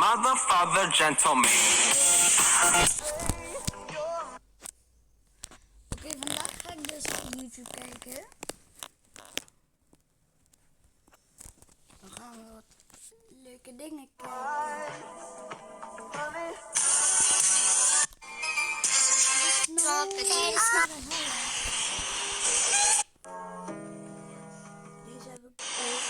mother, father, gentleman. Oké, vandaag ga ik dus op YouTube kijken. Dan gaan we wat leuke dingen kijken. Deze heb ik ook.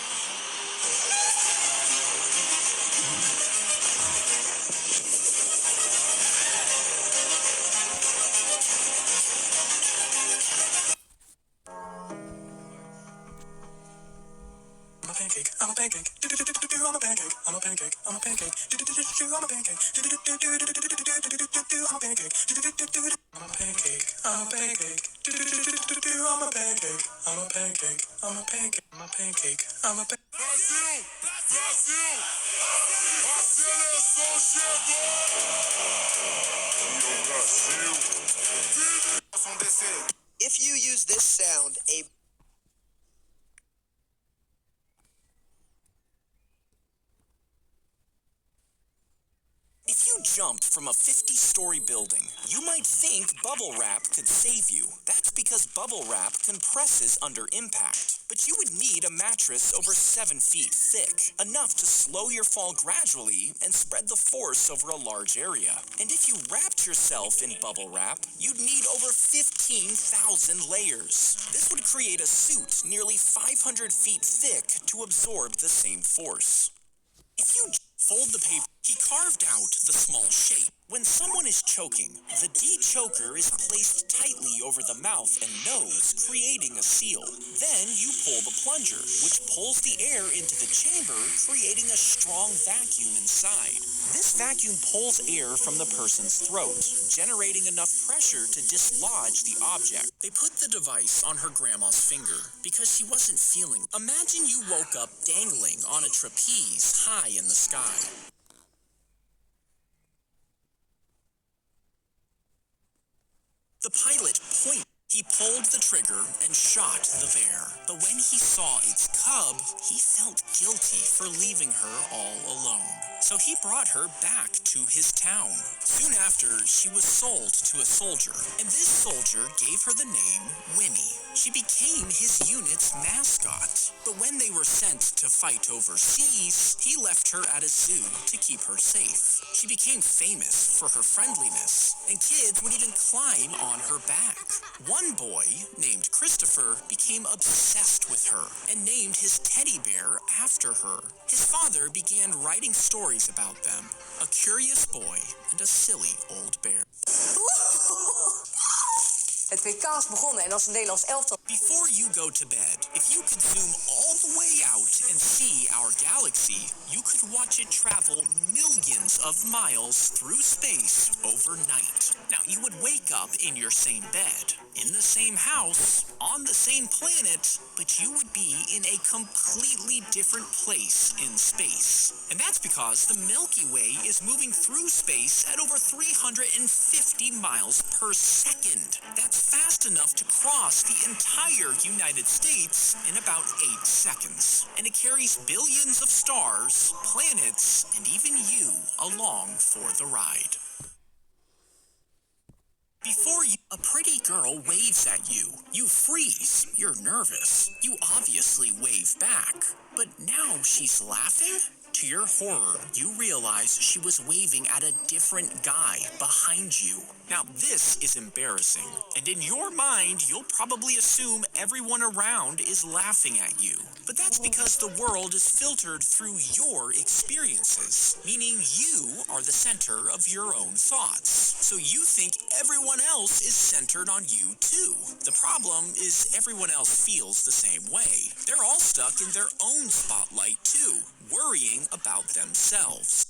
I'm a pancake. I'm a pancake. I'm a pancake. I'm a pancake. I'm a pancake. I'm a pancake. I'm a pancake. I'm a pancake. I'm a pancake. I'm a pancake. I'm a pancake. I'm a pancake. I'm a pancake. If you use this sound, If you jumped from a 50-story building, you might think bubble wrap could save you. That's because bubble wrap compresses under impact. But you would need a mattress over 7 feet thick, enough to slow your fall gradually and spread the force over a large area. And if you wrapped yourself in bubble wrap, you'd need over 15,000 layers. This would create a suit nearly 500 feet thick to absorb the same force. If you fold the paper, he carved out the small shape. When someone is choking, the de-choker is placed tightly over the mouth and nose, creating a seal. Then you pull the plunger, which pulls the air into the chamber, creating a strong vacuum inside. This vacuum pulls air from the person's throat, generating enough pressure to dislodge the object. They put the device on her grandma's finger because she wasn't feeling. Imagine you woke up dangling on a trapeze high in the sky. The pilot pointed. He pulled the trigger and shot the bear. But when he saw its cub, he felt guilty for leaving her all alone. So he brought her back to his town. Soon after, she was sold to a soldier, and this soldier gave her the name Winnie. She became his unit's mascot. But when they were sent to fight overseas, he left her at a zoo to keep her safe. She became famous for her friendliness, and kids would even climb on her back. One boy, named Christopher, became obsessed with her and named his teddy bear after her. His father began writing stories about them, a curious boy and a silly old bear. Het WK is begonnen en als een Nederlands elftal. Before you go to bed, if you could zoom all the way out and see our galaxy, you could watch it travel millions of miles through space overnight. Now, you would wake up in your same bed, in the same house, on the same planet, but you would be in a completely different place in space. And that's because the Milky Way is moving through space at over 350 miles per second. That's fast enough to cross the entire United States in about 8 seconds. And it carries billions of stars, planets, and even you along for the ride. Before you, a pretty girl waves at you. You freeze. You're nervous. You obviously wave back. But now she's laughing? To your horror, you realize she was waving at a different guy behind you. Now, this is embarrassing, and in your mind, you'll probably assume everyone around is laughing at you. But that's because the world is filtered through your experiences, meaning you are the center of your own thoughts. So you think everyone else is centered on you too. The problem is everyone else feels the same way. They're all stuck in their own spotlight too, worrying about themselves.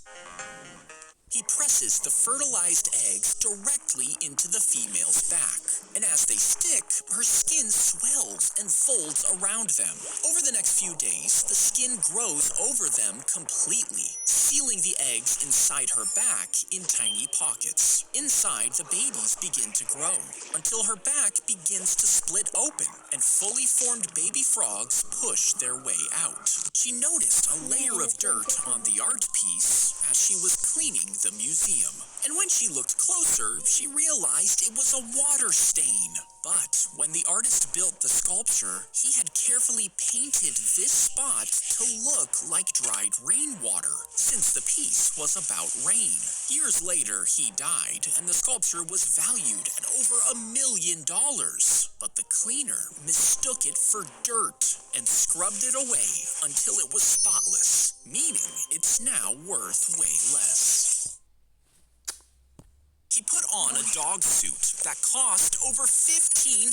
He presses the fertilized eggs directly into the female's back, and as they stick, her skin swells and folds around them. Over the next few days, the skin grows over them completely, sealing the eggs inside her back in tiny pockets. Inside, the babies begin to grow, until her back begins to split open, and fully formed baby frogs push their way out. She noticed a layer of dirt on the art piece as she was cleaning the museum. And when she looked closer, she realized it was a water stain. But when the artist built the sculpture, he had carefully painted this spot to look like dried rainwater, since the piece was about rain. Years later, he died, and the sculpture was valued at over $1 million. But the cleaner mistook it for dirt and scrubbed it away until it was spotless, meaning it's now worth way less. He put on a dog suit that cost over $15,000.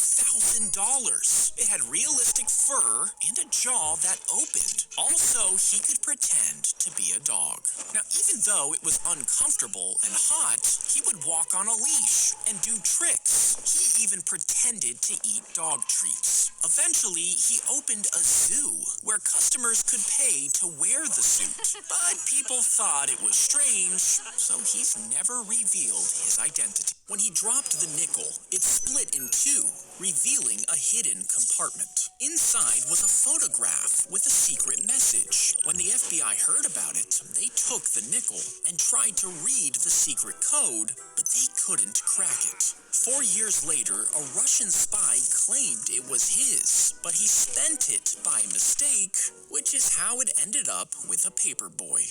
It had realistic fur and a jaw that opened. Also, he could pretend to be a dog. Now, even though it was uncomfortable and hot, he would walk on a leash and do tricks. He even pretended to eat dog treats. Eventually, he opened a zoo where customers could pay to wear the suit. But people thought it was strange, so he's never revealed his identity. When he dropped the nickel, it split in two, revealing a hidden compartment. Inside was a photograph with a secret message. When the FBI heard about it, they took the nickel and tried to read the secret code, but they couldn't crack it. 4 years later, a Russian spy claimed it was his, but he spent it by mistake, which is how it ended up with a paperboy.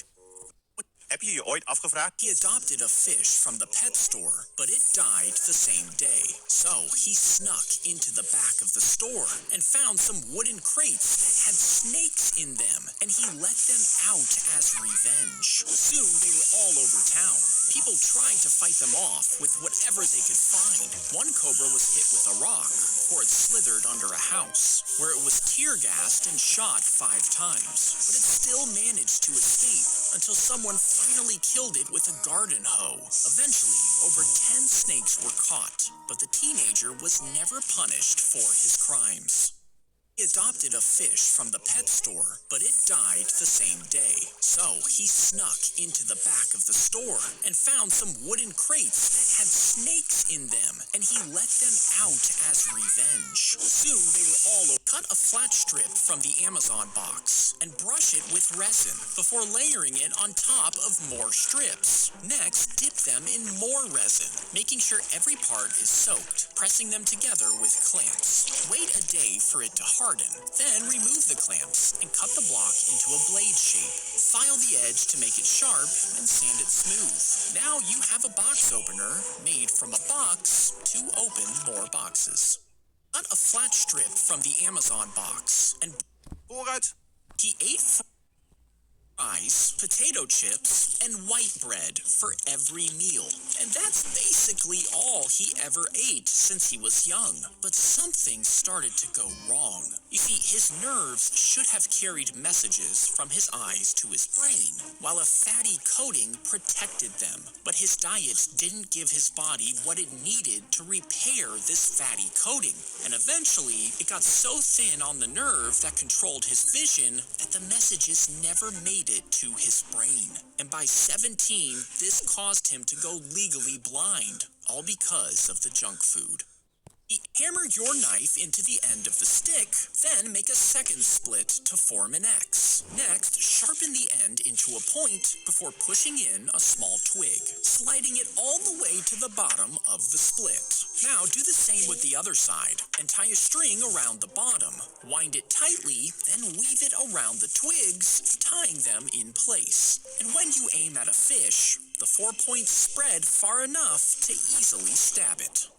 Heb je je ooit afgevraagd? He adopted a fish from the pet store, but it died the same day. So he snuck into the back of the store and found some wooden crates that had snakes in them, and he let them out as revenge. Soon they were all over town. People tried to fight them off with whatever they could find. One cobra was hit with a rock, for it slithered under a house, where it was tear-gassed and shot 5 times. But it still managed to escape until someone finally killed it with a garden hoe. Eventually, over 10 snakes were caught, but the teenager was never punished for his crimes. He adopted a fish from the pet store, but it died the same day. So he snuck into the back of the store and found some wooden crates that had snakes in them, and he let them out as revenge. Soon they were all over. Cut a flat strip from the Amazon box and brush it with resin before layering it on top of more strips. Next, dip them in more resin, making sure every part is soaked, pressing them together with clamps. Wait a day for it to harden, then remove the clamps and cut the block into a blade shape. File the edge to make it sharp and sand it smooth. Now you have a box opener made from a box to open more boxes. Cut a flat strip from the Amazon box and Vooruit. he ate fries, potato chips, and white bread for every meal. And that's basically all he ever ate since he was young. But something started to go wrong. You see, his nerves should have carried messages from his eyes to his brain, while a fatty coating protected them. But his diet didn't give his body what it needed to repair this fatty coating. And eventually, it got so thin on the nerve that controlled his vision that the messages never made it to his brain. And by 17, this caused him to go legally blind, all because of the junk food. Hammer your knife into the end of the stick, then make a second split to form an X. Next, sharpen the end into a point before pushing in a small twig, sliding it all the way to the bottom of the split. Now do the same with the other side, and tie a string around the bottom. Wind it tightly, then weave it around the twigs, tying them in place. And when you aim at a fish, the 4 points spread far enough to easily stab it.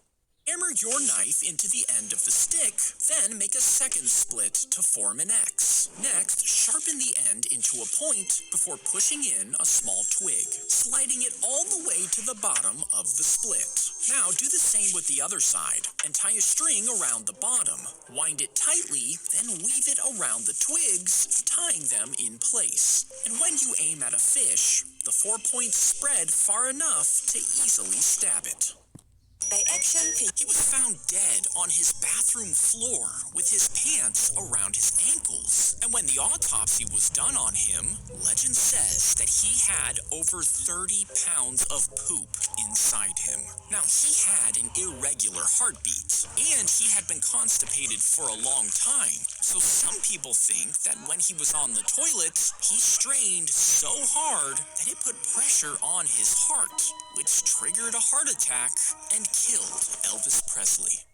Hammer your knife into the end of the stick, then make a second split to form an X. Next, sharpen the end into a point before pushing in a small twig, sliding it all the way to the bottom of the split. Now do the same with the other side and tie a string around the bottom. Wind it tightly, then weave it around the twigs, tying them in place. And when you aim at a fish, the 4 points spread far enough to easily stab it. Bij Action vind He was found dead on his bathroom floor with his pants around his ankles. And when the autopsy was done on him, legend says that he had over 30 pounds of poop inside him. Now, he had an irregular heartbeat, and he had been constipated for a long time. So some people think that when he was on the toilet, he strained so hard that it put pressure on his heart, which triggered a heart attack and killed Elvis Presley.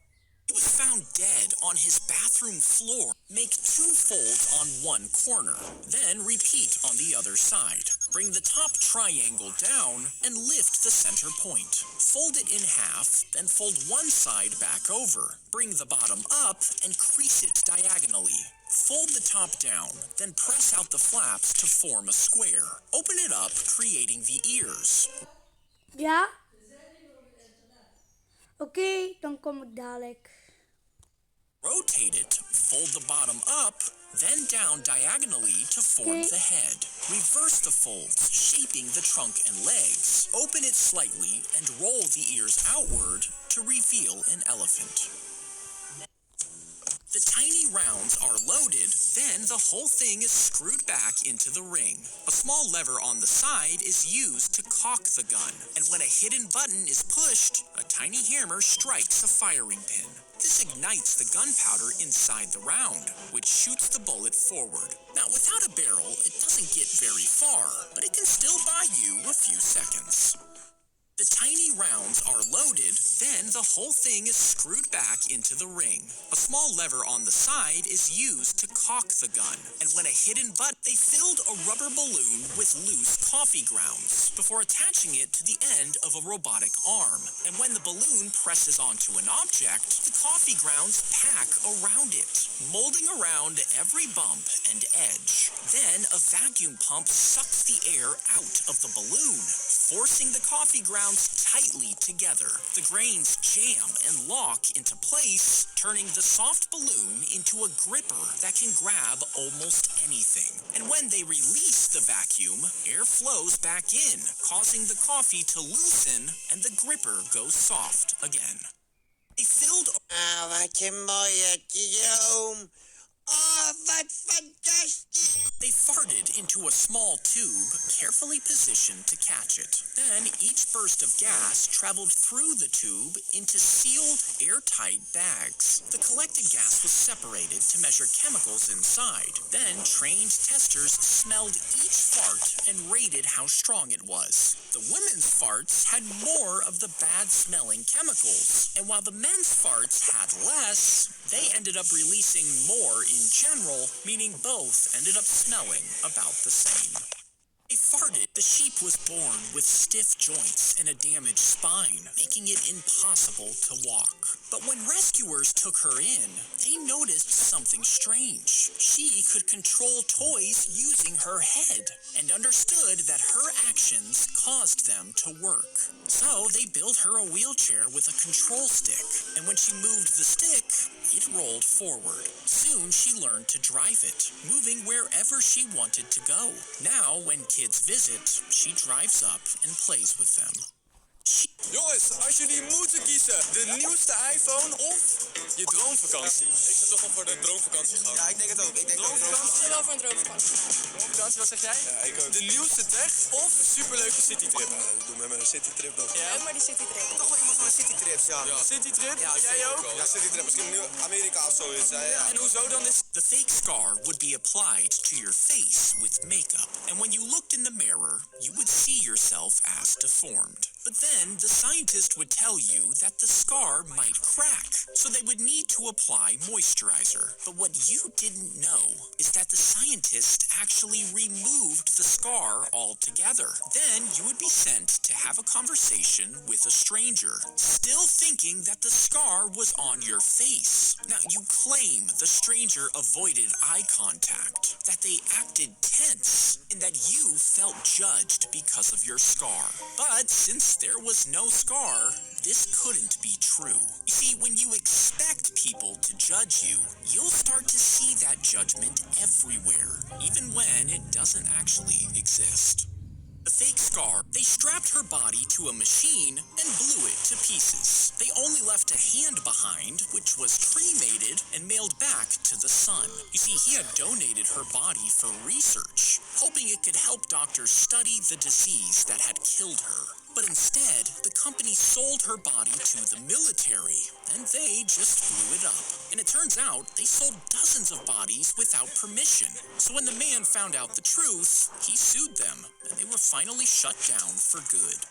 He was found dead on his bathroom floor. Make 2 folds on one corner, then repeat on the other side. Bring the top triangle down and lift the center point. Fold it in half, then fold one side back over. Bring the bottom up and crease it diagonally. Fold the top down, then press out the flaps to form a square. Open it up, creating the ears. Ja? Oké, dan kom ik dadelijk. Rotate it, fold the bottom up, then down diagonally to form the head. Reverse the folds, shaping the trunk and legs. Open it slightly and roll the ears outward to reveal an elephant. The tiny rounds are loaded, then the whole thing is screwed back into the ring. A small lever on the side is used to cock the gun, and when a hidden button is pushed, a tiny hammer strikes a firing pin. This ignites the gunpowder inside the round, which shoots the bullet forward. Now, without a barrel, it doesn't get very far, but it can still buy you a few seconds. The tiny rounds are loaded, then the whole thing is screwed back into the ring. A small lever on the side is used to cock the gun, and when a hidden button, they filled a rubber balloon with loose coffee grounds before attaching it to the end of a robotic arm. And when the balloon presses onto an object, the coffee grounds pack around it, molding around every bump and edge. Then a vacuum pump sucks the air out of the balloon, forcing the coffee grounds tightly together. The grains jam and lock into place, turning the soft balloon into a gripper that can grab almost anything. And when they release the vacuum, air flows back in, causing the coffee to loosen, and the gripper goes soft again. They filled... Ah, wat een mooie droom. Oh, wat fantastisch. They farted into a small tube, carefully positioned to catch it. Then each burst of gas traveled through the tube into sealed, airtight bags. The collected gas was separated to measure chemicals inside. Then trained testers smelled each fart and rated how strong it was. The women's farts had more of the bad-smelling chemicals, and while the men's farts had less, they ended up releasing more in general, meaning both ended up smelling about the same. They farted. The sheep was born with stiff joints and a damaged spine, making it impossible to walk. But when rescuers took her in, they noticed something strange. She could control toys using her head and understood that her actions caused them to work. So they built her a wheelchair with a control stick, and when she moved the stick, it rolled forward. Soon she learned to drive it, moving wherever she wanted to go. Now, when kids visit, she drives up and plays with them. Jongens, als jullie moeten kiezen, de nieuwste iPhone of je droomvakantie? Ik zou toch wel voor de droomvakantie gaan. Ja, ik denk het ook. Ik denk droomvakantie. Ik wel voor een droomvakantie. Droomvakantie, wat zeg jij? Ja, ik ook. De nieuwste tech of een superleuke citytrip? Ja, doe met me een citytrip dan. Ja, maar die citytrip. Toch wel iemand van een citytrips, ja. Citytrip? Ja, jij ook? Ja, citytrip. Misschien nu Amerika of zoiets. Ja. En hoezo dan is... The fake scar would be applied to your face with makeup, and when you looked in the mirror, you would see yourself as deformed. But then the scientist would tell you that the scar might crack, so they would need to apply moisturizer. But what you didn't know is that the scientist actually removed the scar altogether. Then you would be sent to have a conversation with a stranger, still thinking that the scar was on your face. Now, you claim the stranger avoided eye contact, that they acted tense, and that you felt judged because of your scar. But since there was no scar, this couldn't be true. You see, when you expect people to judge you, you'll start to see that judgment everywhere, even when it doesn't actually exist. The fake scar, they strapped her body to a machine and blew it to pieces. They only left a hand behind, which was cremated and mailed back to the son. You see, he had donated her body for research, hoping it could help doctors study the disease that had killed her. But instead, the company sold her body to the military, and they just blew it up. And it turns out, they sold dozens of bodies without permission. So when the man found out the truth, he sued them, and they were finally shut down for good.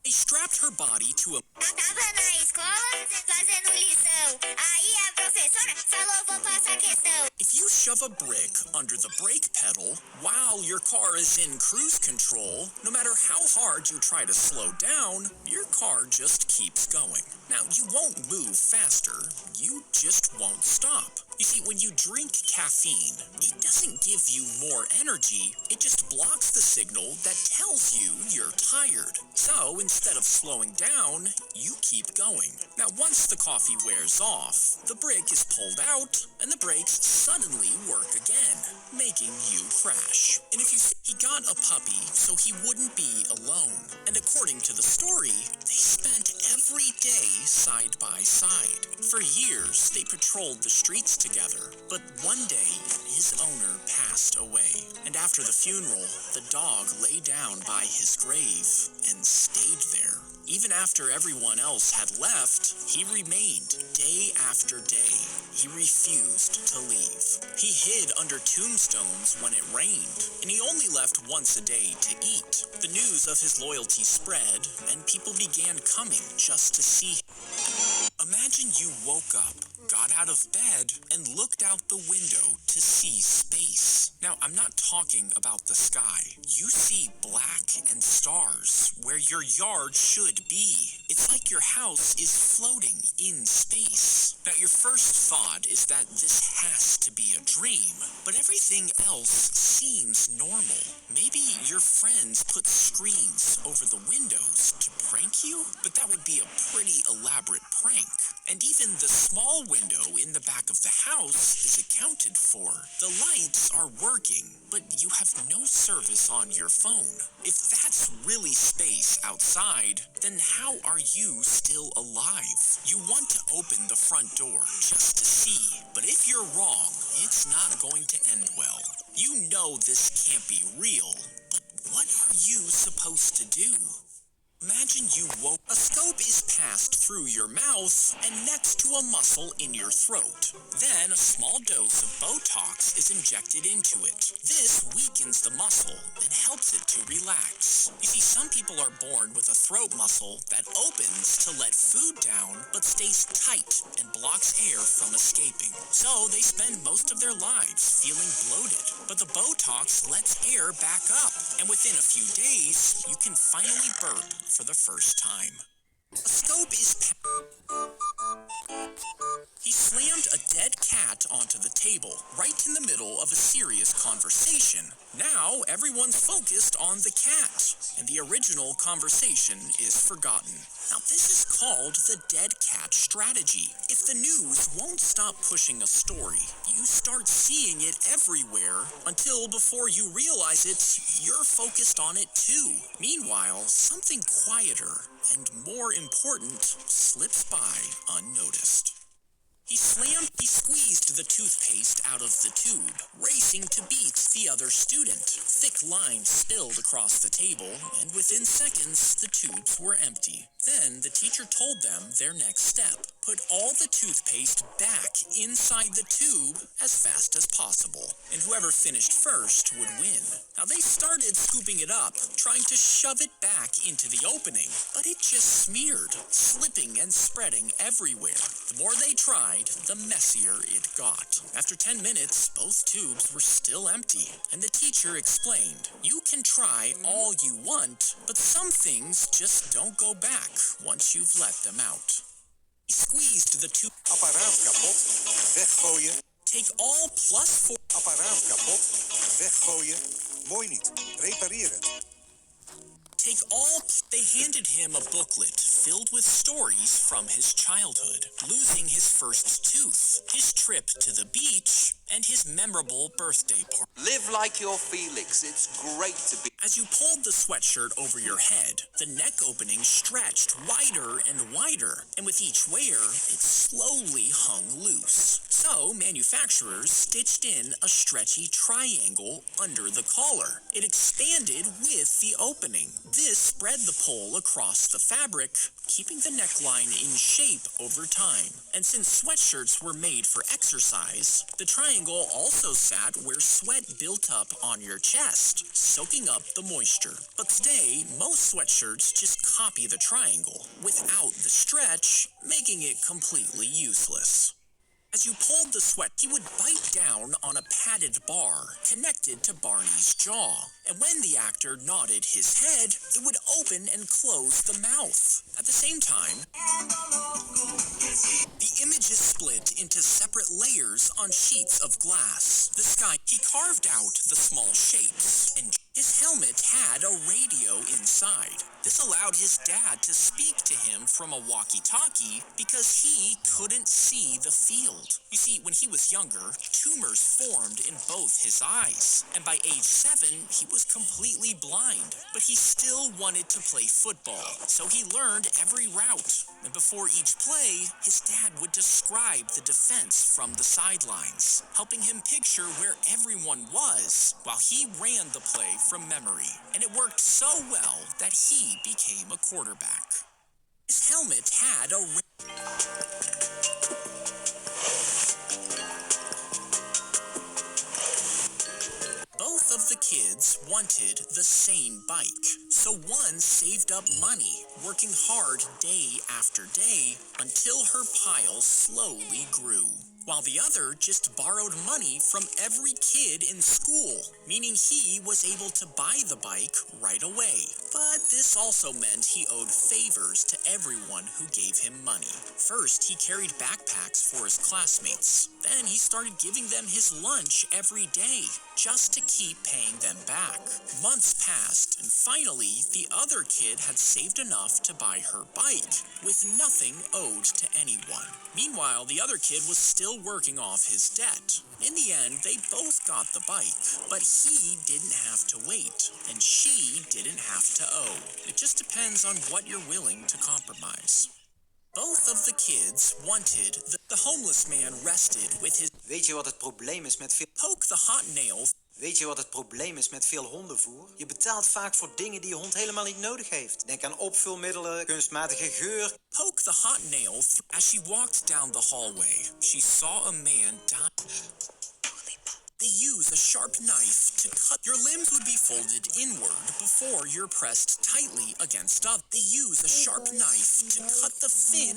They strapped her body to a... Tava na escola, fazendo lição. Aí a professora falou, vou passar questão. If you shove a brick under the brake pedal while your car is in cruise control, no matter how hard you try to slow down, your car just keeps going. Now, you won't move faster, you just won't stop. You see, when you drink caffeine, it doesn't give you more energy, it just blocks the signal that tells you you're tired. So, instead of slowing down, you keep going. Now, once the coffee wears off, the brake is pulled out, and the brakes suddenly work again, making you crash. And if you he got a puppy so he wouldn't be alone. And according to the story, they spent every day side by side. For years, they patrolled the streets together, but one day, his owner passed away. And after the funeral, the dog lay down by his grave and stayed there. Even after everyone else had left, he remained day after day. He refused to leave. He hid under tombstones when it rained, and he only left once a day to eat. The news of his loyalty spread, and people began coming just to see him. Imagine you woke up, got out of bed, and looked out the window to see space. Now, I'm not talking about the sky. You see black and stars where your yard should be. It's like your house is floating in space. Now, your first thought is that this has to be a dream, but everything else seems normal. Maybe your friends put screens over the windows to prank you? But that would be a pretty elaborate prank. And even the small window in the back of the house is accounted for. The lights are working, but you have no service on your phone. If that's really space outside, then how are you still alive? You want to open the front door just to see, but if you're wrong, it's not going to end well. You know this can't be real, but what are you supposed to do? Imagine you woke. A scope is passed through your mouth and next to a muscle in your throat. Then a small dose of Botox is injected into it. This weakens the muscle and helps it to relax. You see, some people are born with a throat muscle that opens to let food down but stays tight and blocks air from escaping. So they spend most of their lives feeling bloated. But the Botox lets air back up, and within a few days, you can finally burp for the first time. A scope is... He slammed a dead cat onto the table, right in the middle of a serious conversation. Now, everyone's focused on the cat, and the original conversation is forgotten. Now, this is called the dead cat strategy. If the news won't stop pushing a story, you start seeing it everywhere, until before you realize it, you're focused on it too. Meanwhile, something quieter and more important slips by unnoticed. He squeezed the toothpaste out of the tube, racing to beat the other student. Thick lines spilled across the table, and within seconds, the tubes were empty. Then the teacher told them their next step. Put all the toothpaste back inside the tube as fast as possible, and whoever finished first would win. Now they started scooping it up, trying to shove it back into the opening, but it just smeared, slipping and spreading everywhere. The more they tried, the messier it got. After 10 minutes, both tubes were still empty, and the teacher explained, "You can try all you want, but some things just don't go back once you've let them out." He squeezed the tube. Apparaat kapot, weggooien. Take all plus 4. Apparaat kapot, weggooien. Mooi niet, repareer het. Take all. They handed him a booklet filled with stories from his childhood, losing his first tooth, his trip to the beach, and his memorable birthday party. Live like you're Felix. It's great to be. As you pulled the sweatshirt over your head, the neck opening stretched wider and wider, and with each wear, it slowly hung loose. So, manufacturers stitched in a stretchy triangle under the collar. It expanded with the opening. This spread the pole across the fabric, keeping the neckline in shape over time. And since sweatshirts were made for exercise, the triangle also sat where sweat built up on your chest, soaking up the moisture. But today, most sweatshirts just copy the triangle, without the stretch, making it completely useless. As you pulled the sweat, he would bite down on a padded bar connected to Barney's jaw. And when the actor nodded his head, it would open and close the mouth. At the same time, the images split into separate layers on sheets of glass. The sky, he carved out the small shapes, and his helmet had a radio inside. This allowed his dad to speak to him from a walkie-talkie because he couldn't see the field. You see, when he was younger, tumors formed in both his eyes, and by age 7, he was completely blind. But he still wanted to play football, so he learned every route. And before each play, his dad would describe the defense from the sidelines, helping him picture where everyone was while he ran the play from memory. And it worked so well that he became a quarterback. His helmet had a Both of the kids wanted the same bike, so one saved up money, working hard day after day until her pile slowly grew, while the other just borrowed money from every kid in school, meaning he was able to buy the bike right away. But this also meant he owed favors to everyone who gave him money. First, he carried backpacks for his classmates. Then he started giving them his lunch every day, just to keep paying them back. Months passed, and finally, the other kid had saved enough to buy her bike, with nothing owed to anyone. Meanwhile, the other kid was still working off his debt. In the end, they both got the bike, but he didn't have to wait, and she didn't have to owe. It just depends on what you're willing to compromise. Both of the kids wanted the homeless man rested with his... Weet je wat het probleem is met veel... Poke the hot nail. Weet je wat het probleem is met veel hondenvoer? Je betaalt vaak voor dingen die je hond helemaal niet nodig heeft. Denk aan opvulmiddelen, kunstmatige geur. Poke the hot nail. As she walked down the hallway, she saw a man die. They use a sharp knife to cut. Your limbs would be folded inward before you're pressed tightly against others. They use a sharp knife to cut the fin